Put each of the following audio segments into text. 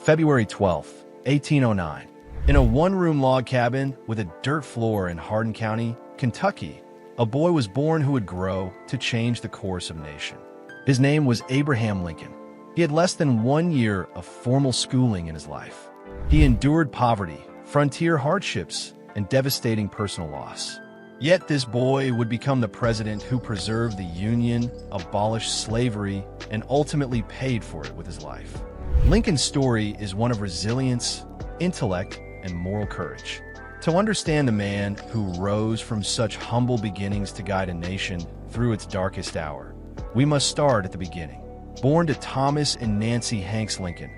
February 12, 1809. In a one-room log cabin with a dirt floor in Hardin County, Kentucky, a boy was born who would grow to change the course of a nation. His name was Abraham Lincoln. He had less than 1 year of formal schooling in his life. He endured poverty, frontier hardships, and devastating personal loss. Yet this boy would become the president who preserved the Union, abolished slavery, and ultimately paid for it with his life. Lincoln's story is one of resilience, intellect, and moral courage. To understand the man who rose from such humble beginnings to guide a nation through its darkest hour, we must start at the beginning. Born to Thomas and Nancy Hanks Lincoln,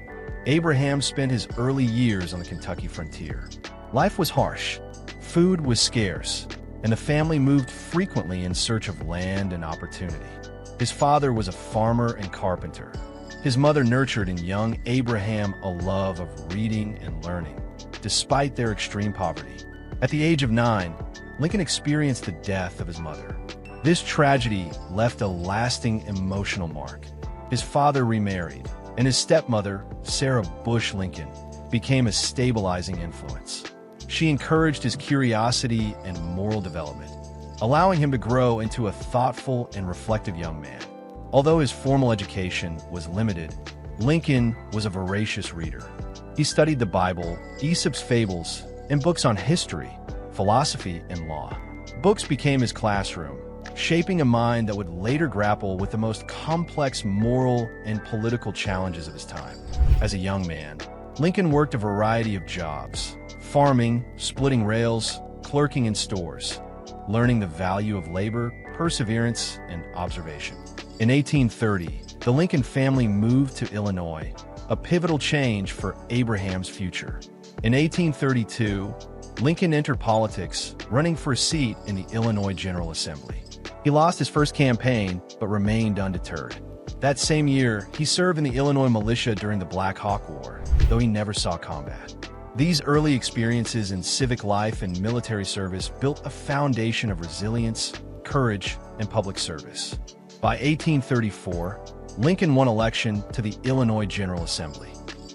Abraham spent his early years on the Kentucky frontier. Life was harsh, food was scarce, and the family moved frequently in search of land and opportunity. His father was a farmer and carpenter. His mother nurtured in young Abraham a love of reading and learning, despite their extreme poverty. At the age of 9, Lincoln experienced the death of his mother. This tragedy left a lasting emotional mark. His father remarried, and his stepmother, Sarah Bush Lincoln, became a stabilizing influence. She encouraged his curiosity and moral development, allowing him to grow into a thoughtful and reflective young man. Although his formal education was limited, Lincoln was a voracious reader. He studied the Bible, Aesop's fables, and books on history, philosophy, and law. Books became his classroom, shaping a mind that would later grapple with the most complex moral and political challenges of his time. As a young man, Lincoln worked a variety of jobs: farming, splitting rails, clerking in stores, learning the value of labor, perseverance, and observation. In 1830, the Lincoln family moved to Illinois, a pivotal change for Abraham's future. In 1832, Lincoln entered politics, running for a seat in the Illinois General Assembly. He lost his first campaign, but remained undeterred. That same year, he served in the Illinois militia during the Black Hawk War, though he never saw combat. These early experiences in civic life and military service built a foundation of resilience, courage, and public service. By 1834, Lincoln won election to the Illinois General Assembly.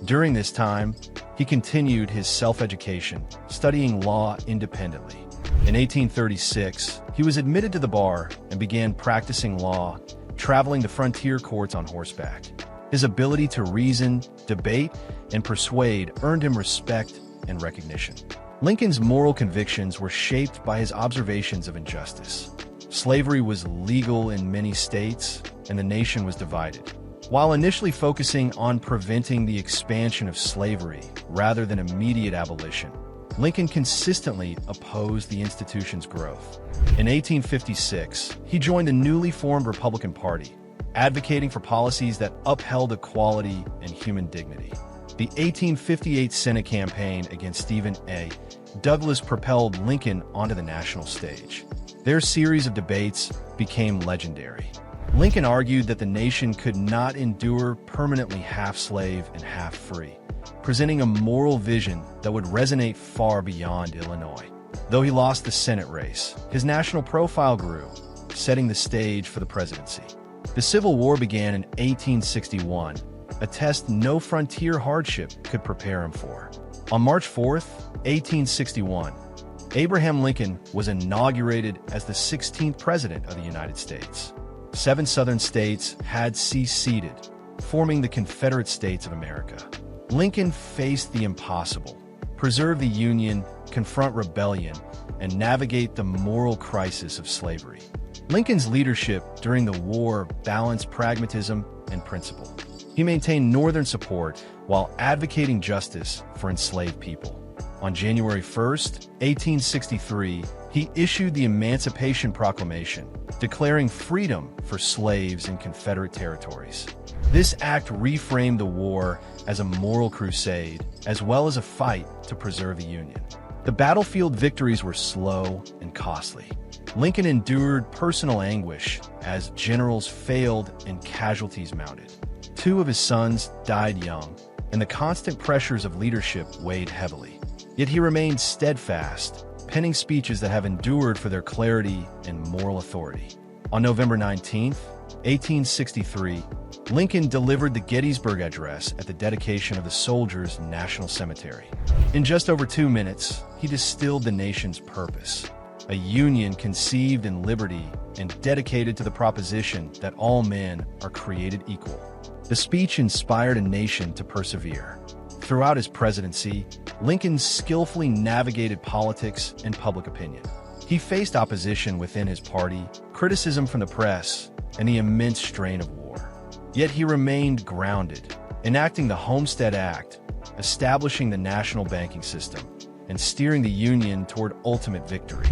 During this time, he continued his self-education, studying law independently. In 1836, he was admitted to the bar and began practicing law, traveling the frontier courts on horseback. His ability to reason, debate, and persuade earned him respect and recognition. Lincoln's moral convictions were shaped by his observations of injustice. Slavery was legal in many states, and the nation was divided. While initially focusing on preventing the expansion of slavery rather than immediate abolition, Lincoln consistently opposed the institution's growth. In 1856, he joined the newly formed Republican Party, advocating for policies that upheld equality and human dignity. The 1858 Senate campaign against Stephen A. Douglas propelled Lincoln onto the national stage. Their series of debates became legendary. Lincoln argued that the nation could not endure permanently half-slave and half-free, presenting a moral vision that would resonate far beyond Illinois. Though he lost the Senate race, his national profile grew, setting the stage for the presidency. The Civil War began in 1861, a test no frontier hardship could prepare him for. On March 4, 1861, Abraham Lincoln was inaugurated as the 16th President of the United States. 7 southern states had seceded, forming the Confederate States of America. Lincoln faced the impossible: preserve the Union, confront rebellion, and navigate the moral crisis of slavery. Lincoln's leadership during the war balanced pragmatism and principle. He maintained Northern support while advocating justice for enslaved people. On January 1, 1863, he issued the Emancipation Proclamation, declaring freedom for slaves in Confederate territories. This act reframed the war as a moral crusade, as well as a fight to preserve the Union. The battlefield victories were slow and costly. Lincoln endured personal anguish as generals failed and casualties mounted. 2 of his sons died young, and the constant pressures of leadership weighed heavily. Yet he remained steadfast, penning speeches that have endured for their clarity and moral authority. On November 19, 1863, Lincoln delivered the Gettysburg Address at the dedication of the Soldiers' National Cemetery. In just over 2 minutes, he distilled the nation's purpose, a union conceived in liberty and dedicated to the proposition that all men are created equal. The speech inspired a nation to persevere. Throughout his presidency, Lincoln skillfully navigated politics and public opinion. He faced opposition within his party, criticism from the press, and the immense strain of war. Yet he remained grounded, enacting the Homestead Act, establishing the national banking system, and steering the Union toward ultimate victory.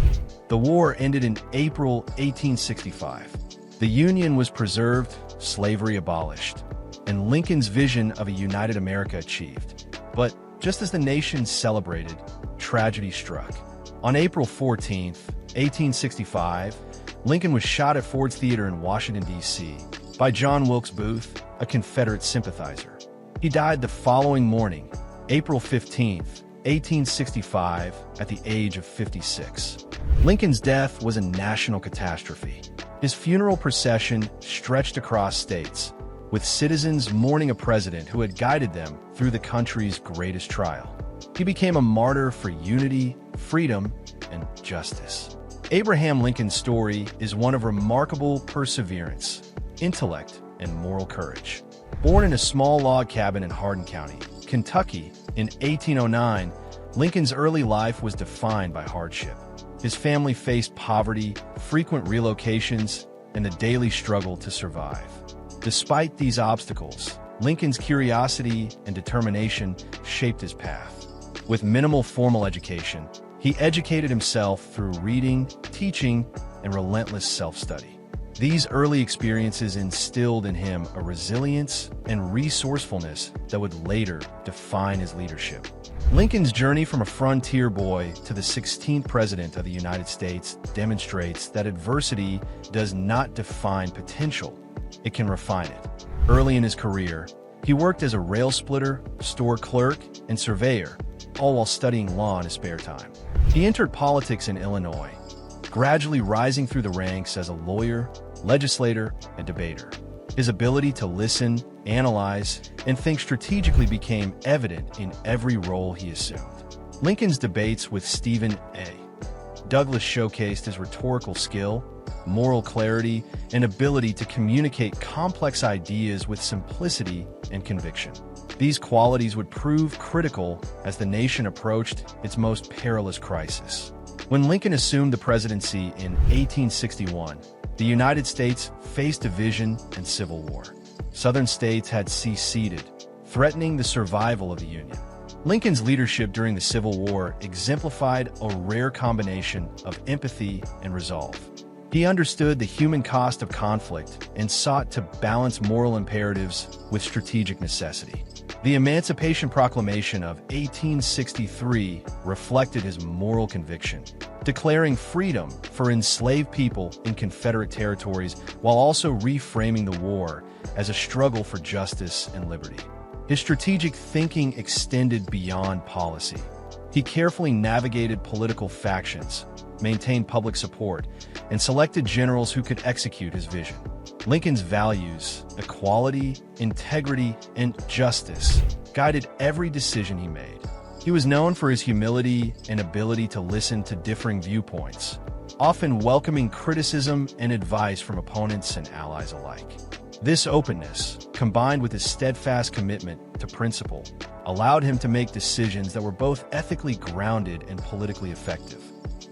The war ended in April 1865. The Union was preserved, slavery abolished, and Lincoln's vision of a united America achieved. But just as the nation celebrated, tragedy struck. On April 14, 1865, Lincoln was shot at Ford's Theater in Washington, D.C., by John Wilkes Booth, a Confederate sympathizer. He died the following morning, April 15, 1865, at the age of 56. Lincoln's death was a national catastrophe. His funeral procession stretched across states, with citizens mourning a president who had guided them through the country's greatest trial. He became a martyr for unity, freedom, and justice. Abraham Lincoln's story is one of remarkable perseverance, intellect, and moral courage. Born in a small log cabin in Hardin County, Kentucky, in 1809, Lincoln's early life was defined by hardship. His family faced poverty, frequent relocations, and the daily struggle to survive. Despite these obstacles, Lincoln's curiosity and determination shaped his path. With minimal formal education, he educated himself through reading, teaching, and relentless self-study. These early experiences instilled in him a resilience and resourcefulness that would later define his leadership. Lincoln's journey from a frontier boy to the 16th President of the United States demonstrates that adversity does not define potential, it can refine it. Early in his career, he worked as a rail splitter, store clerk, and surveyor, all while studying law in his spare time. He entered politics in Illinois, gradually rising through the ranks as a lawyer, legislator, and debater. His ability to listen, analyze, and think strategically became evident in every role he assumed. Lincoln's debates with Stephen A. Douglas showcased his rhetorical skill, moral clarity, and ability to communicate complex ideas with simplicity and conviction. These qualities would prove critical as the nation approached its most perilous crisis. When Lincoln assumed the presidency in 1861, the United States faced division and civil war. Southern states had seceded, threatening the survival of the Union. Lincoln's leadership during the Civil War exemplified a rare combination of empathy and resolve. He understood the human cost of conflict and sought to balance moral imperatives with strategic necessity. The Emancipation Proclamation of 1863 reflected his moral conviction, declaring freedom for enslaved people in Confederate territories while also reframing the war as a struggle for justice and liberty. His strategic thinking extended beyond policy. He carefully navigated political factions, maintained public support, and selected generals who could execute his vision. Lincoln's values, equality, integrity, and justice guided every decision he made. He was known for his humility and ability to listen to differing viewpoints, often welcoming criticism and advice from opponents and allies alike. This openness, combined with his steadfast commitment to principle, allowed him to make decisions that were both ethically grounded and politically effective.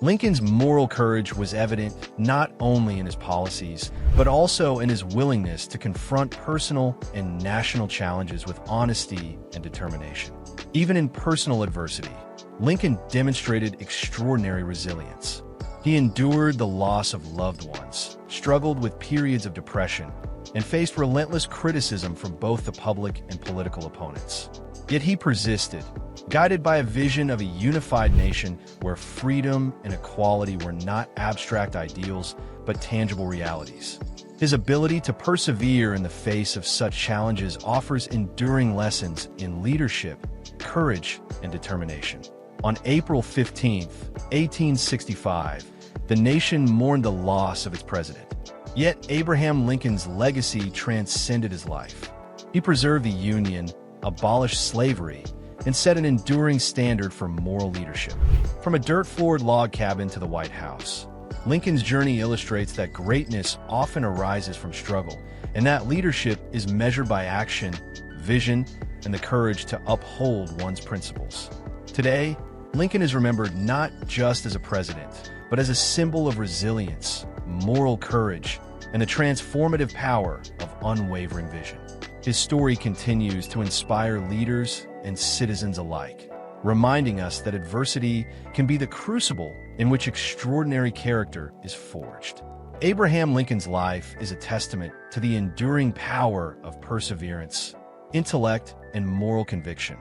Lincoln's moral courage was evident not only in his policies, but also in his willingness to confront personal and national challenges with honesty and determination. Even in personal adversity, Lincoln demonstrated extraordinary resilience. He endured the loss of loved ones, struggled with periods of depression, and faced relentless criticism from both the public and political opponents. Yet he persisted, guided by a vision of a unified nation where freedom and equality were not abstract ideals, but tangible realities. His ability to persevere in the face of such challenges offers enduring lessons in leadership, courage, and determination. On April 15, 1865, the nation mourned the loss of its president. Yet Abraham Lincoln's legacy transcended his life. He preserved the Union, abolished slavery, and set an enduring standard for moral leadership. From a dirt-floored log cabin to the White House, Lincoln's journey illustrates that greatness often arises from struggle, and that leadership is measured by action, vision, and the courage to uphold one's principles. Today, Lincoln is remembered not just as a president, but as a symbol of resilience, moral courage, and the transformative power of unwavering vision. His story continues to inspire leaders and citizens alike, reminding us that adversity can be the crucible in which extraordinary character is forged. Abraham Lincoln's life is a testament to the enduring power of perseverance, intellect, and moral conviction,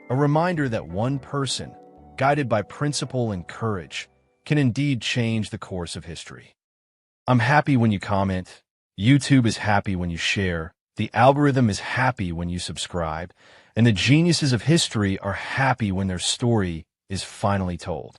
a reminder that one person, guided by principle and courage, can indeed change the course of history. I'm happy when you comment, YouTube is happy when you share, the algorithm is happy when you subscribe, and the geniuses of history are happy when their story is finally told.